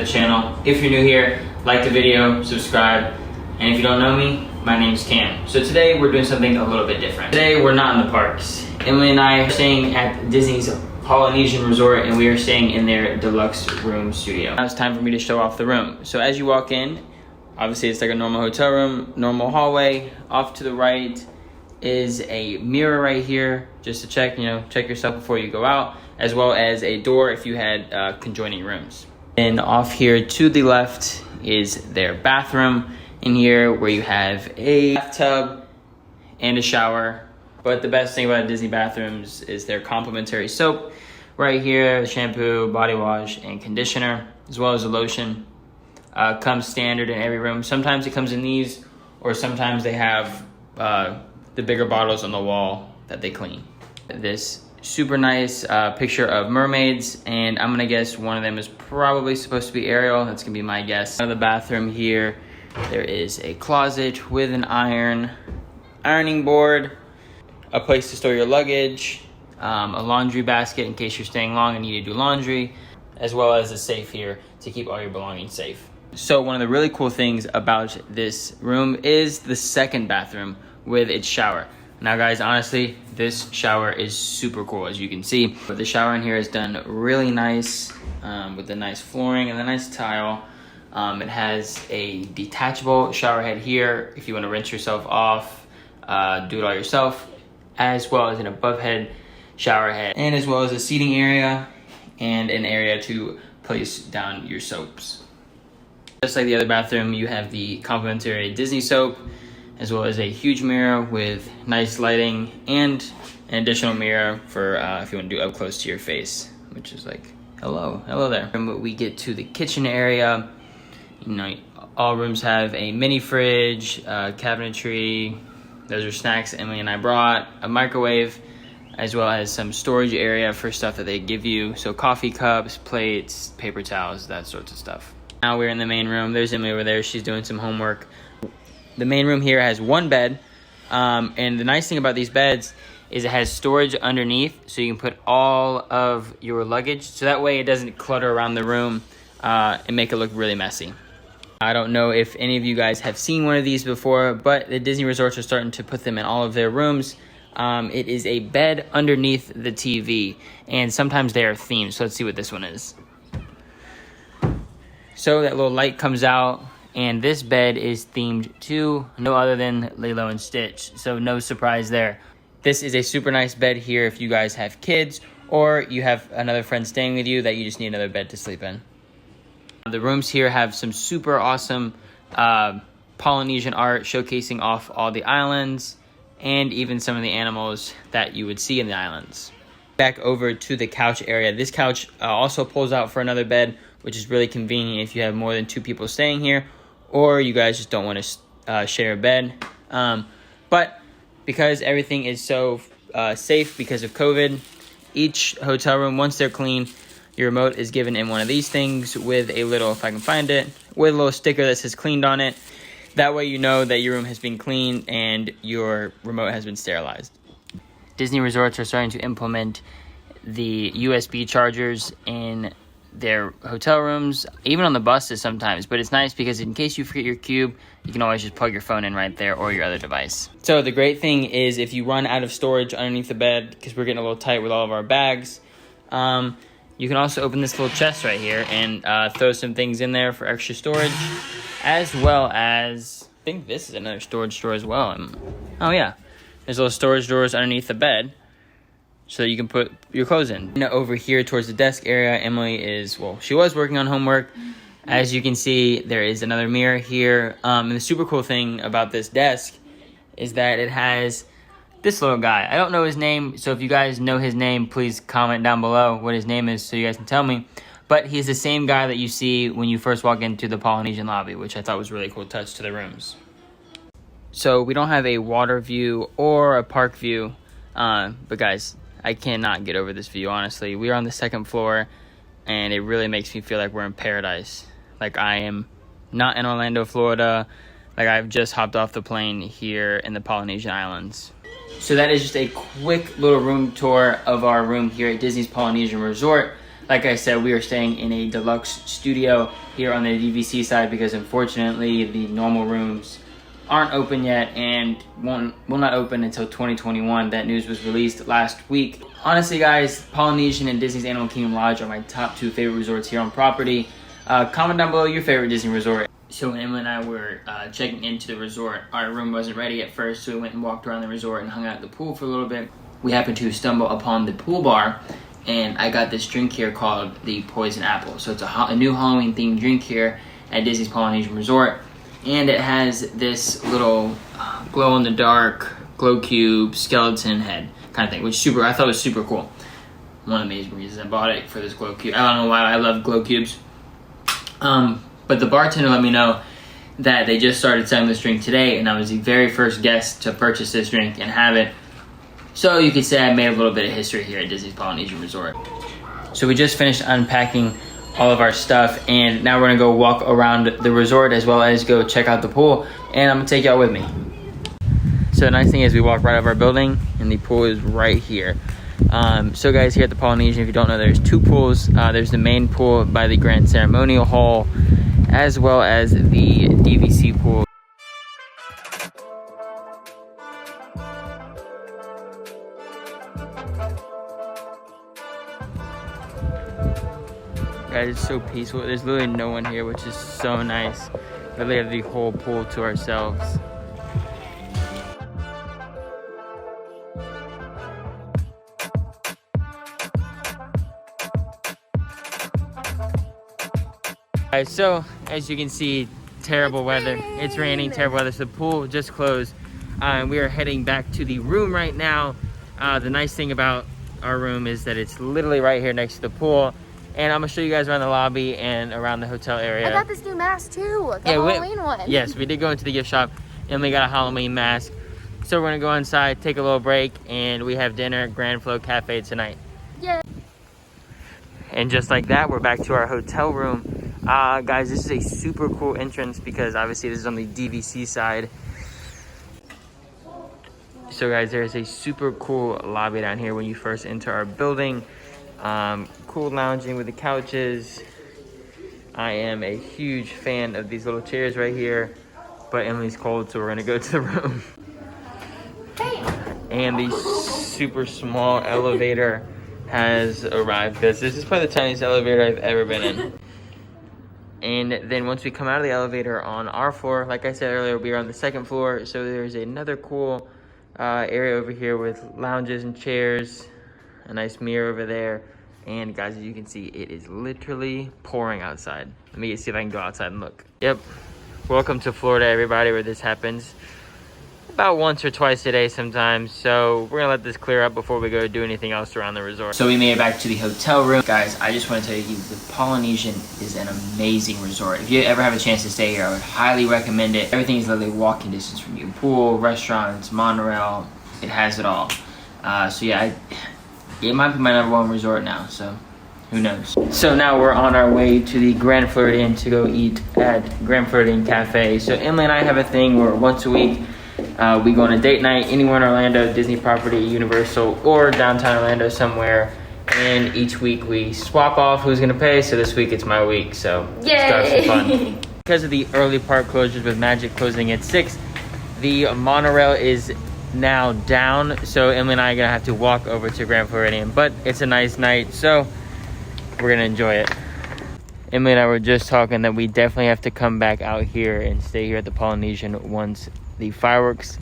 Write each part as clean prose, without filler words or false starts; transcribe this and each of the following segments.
channel. If you're new here, like the video, subscribe, and if you don't know me, my name's Cam. So today we're doing something a little bit different. Today we're not in the parks. Emily and I are staying at Disney's Polynesian Resort, and we are staying in their deluxe room studio. Now it's time for me to show off the room. So as you walk in, obviously it's like a normal hotel room, normal hallway. Off to the right is a mirror right here, just to check yourself before you go out, as well as a door if you had conjoining rooms. And off here to the left is their bathroom in here, where you have a bathtub and a shower. But the best thing about Disney bathrooms is their complimentary soap right here, shampoo, body wash, and conditioner, as well as a lotion. Comes standard in every room. Sometimes it comes in these, or sometimes they have the bigger bottles on the wall that they clean. This super nice picture of mermaids, and I'm gonna guess one of them is probably supposed to be Ariel. That's gonna be my guess. In the bathroom here, there is a closet with an ironing board, a place to store your luggage, a laundry basket in case you're staying long and need to do laundry, as well as a safe here to keep all your belongings safe. So one of the really cool things about this room is the second bathroom with its shower. Now guys, honestly, this shower is super cool, as you can see. But the shower in here is done really nice with the nice flooring and the nice tile. It has a detachable shower head here if you want to rinse yourself off, do it all yourself, as well as an above head shower head, and as well as a seating area and an area to place down your soaps. Just like the other bathroom, you have the complimentary Disney soap, as well as a huge mirror with nice lighting and an additional mirror for if you want to do up close to your face, which is like, hello there. And we get to the kitchen area. All rooms have a mini fridge, cabinetry. Those are snacks Emily and I brought, a microwave, as well as some storage area for stuff that they give you. So coffee cups, plates, paper towels, that sorts of stuff. Now we're in the main room. There's Emily over there. She's doing some homework. The main room here has one bed. And the nice thing about these beds is it has storage underneath, so you can put all of your luggage. So that way it doesn't clutter around the room and make it look really messy. I don't know if any of you guys have seen one of these before, but the Disney resorts are starting to put them in all of their rooms. It is a bed underneath the TV, and sometimes they are themed. So let's see what this one is. So that little light comes out, and this bed is themed to no other than Lilo and Stitch. So no surprise there. This is a super nice bed here if you guys have kids, or you have another friend staying with you that you just need another bed to sleep in. The rooms here have some super awesome Polynesian art showcasing off all the islands and even some of the animals that you would see in the islands. Back over to the couch area. This couch also pulls out for another bed, which is really convenient if you have more than 2 people staying here, or you guys just don't want to share a bed. But because everything is so safe because of COVID, each hotel room, once they're clean, your remote is given in one of these things with a little, if I can find it, with a little sticker that says cleaned on it. That way you know that your room has been cleaned and your remote has been sterilized. Disney resorts are starting to implement the USB chargers in their hotel rooms, even on the buses sometimes. But it's nice because in case you forget your cube, you can always just plug your phone in right there, or your other device. So the great thing is if you run out of storage underneath the bed, because we're getting a little tight with all of our bags, you can also open this little chest right here and throw some things in there for extra storage, as well as, I think this is another storage drawer as well. Oh yeah, there's little storage drawers underneath the bed so that you can put your clothes in. And over here towards the desk area, Emily is, she was working on homework. As you can see, there is another mirror here. And the super cool thing about this desk is that it has this little guy. I don't know his name, so if you guys know his name, please comment down below what his name is so you guys can tell me. But he's the same guy that you see when you first walk into the Polynesian lobby, which I thought was a really cool touch to the rooms. So we don't have a water view or a park view, but guys, I cannot get over this view, honestly. We are on the 2nd floor, and it really makes me feel like we're in paradise. Like I am not in Orlando, Florida. Like I've just hopped off the plane here in the Polynesian Islands. So that is just a quick little room tour of our room here at Disney's Polynesian Resort. Like I said, we are staying in a deluxe studio here on the DVC side because unfortunately the normal rooms aren't open yet and will not open until 2021. That news was released last week. Honestly guys, Polynesian and Disney's Animal Kingdom Lodge are my top 2 favorite resorts here on property. Comment down below your favorite Disney resort. So when Emily and I were checking into the resort, our room wasn't ready at first, so we went and walked around the resort and hung out at the pool for a little bit. We happened to stumble upon the pool bar, and I got this drink here called the Poison Apple. So it's a new Halloween themed drink here at Disney's Polynesian Resort, and it has this little glow in the dark glow cube skeleton head kind of thing, which I thought was super cool. One of the main reasons I bought it for this glow cube. I don't know why I love glow cubes. But the bartender let me know that they just started selling this drink today, and I was the very first guest to purchase this drink and have it. So you could say I made a little bit of history here at Disney's Polynesian Resort. So we just finished unpacking all of our stuff, and now we're gonna go walk around the resort as well as go check out the pool, and I'm gonna take y'all with me. So the nice thing is we walk right out of our building, and the pool is right here. So guys, here at the Polynesian, if you don't know, there's 2 pools. There's the main pool by the Grand Ceremonial Hall, as well as the DVC pool. Guys, it's so peaceful. There's literally no one here, which is so nice. We literally have the whole pool to ourselves. Guys, so as you can see, terrible weather. It's raining, terrible weather. So the pool just closed. We are heading back to the room right now. The nice thing about our room is that it's literally right here next to the pool. And I'm gonna show you guys around the lobby and around the hotel area. I got this new mask too, the Halloween one. Yes, we did go into the gift shop and we got a Halloween mask. So we're gonna go inside, take a little break, and we have dinner at Grand Flo Cafe tonight. Yeah. And just like that, we're back to our hotel room. Guys, this is a super cool entrance because obviously this is on the DVC side. So guys, there's a super cool lobby down here when you first enter our building. Cool lounging with the couches. I am a huge fan of these little chairs right here, but Emily's cold, so we're gonna go to the room. Hey. And the super small elevator has arrived. This is probably the tiniest elevator I've ever been in. And then once we come out of the elevator on our floor, like I said earlier, we are on the 2nd floor. So there's another cool area over here with lounges and chairs, a nice mirror over there. And guys, as you can see, it is literally pouring outside. Let me see if I can go outside and look. Yep. Welcome to Florida, everybody, where this happens about once or twice a day sometimes. So we're gonna let this clear up before we go do anything else around the resort. So we made it back to the hotel room. Guys, I just want to tell you, the Polynesian is an amazing resort. If you ever have a chance to stay here, I would highly recommend it. Everything is literally walking distance from you. Pool, restaurants, monorail, it has it all. So yeah, it might be my #1 resort now, so who knows. So now we're on our way to the Grand Floridian to go eat at Grand Floridian Cafe. So Emily and I have a thing where once a week, we go on a date night anywhere in Orlando, Disney property, Universal, or downtown Orlando somewhere. And each week we swap off who's gonna pay. So this week it's my week, so start some fun. Because of the early park closures with Magic closing at 6, the monorail is now down. So Emily and I are gonna have to walk over to Grand Floridian, but it's a nice night, so we're gonna enjoy it. Emily and I were just talking that we definitely have to come back out here and stay here at the Polynesian once the fireworks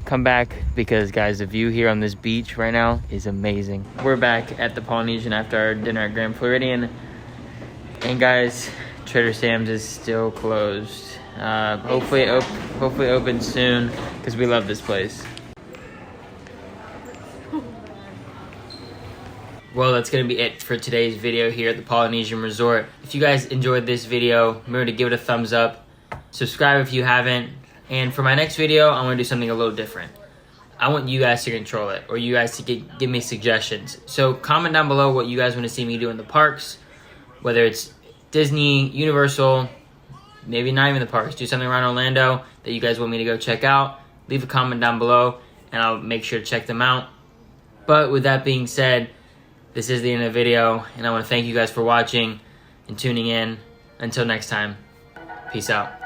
come back, because guys, the view here on this beach right now is amazing. We're back at the Polynesian after our dinner at Grand Floridian, and guys, Trader Sam's is still closed. Hopefully open soon, because we love this place. Well, that's gonna be it for today's video here at the Polynesian Resort. If you guys enjoyed this video, remember to give it a thumbs up, subscribe if you haven't. And for my next video, I'm gonna do something a little different. I want you guys to control it, or you guys to give me suggestions. So comment down below what you guys wanna see me do in the parks, whether it's Disney, Universal, maybe not even the parks. Do something around Orlando that you guys want me to go check out. Leave a comment down below and I'll make sure to check them out. But with that being said, this is the end of the video, and I want to thank you guys for watching and tuning in. Until next time, peace out.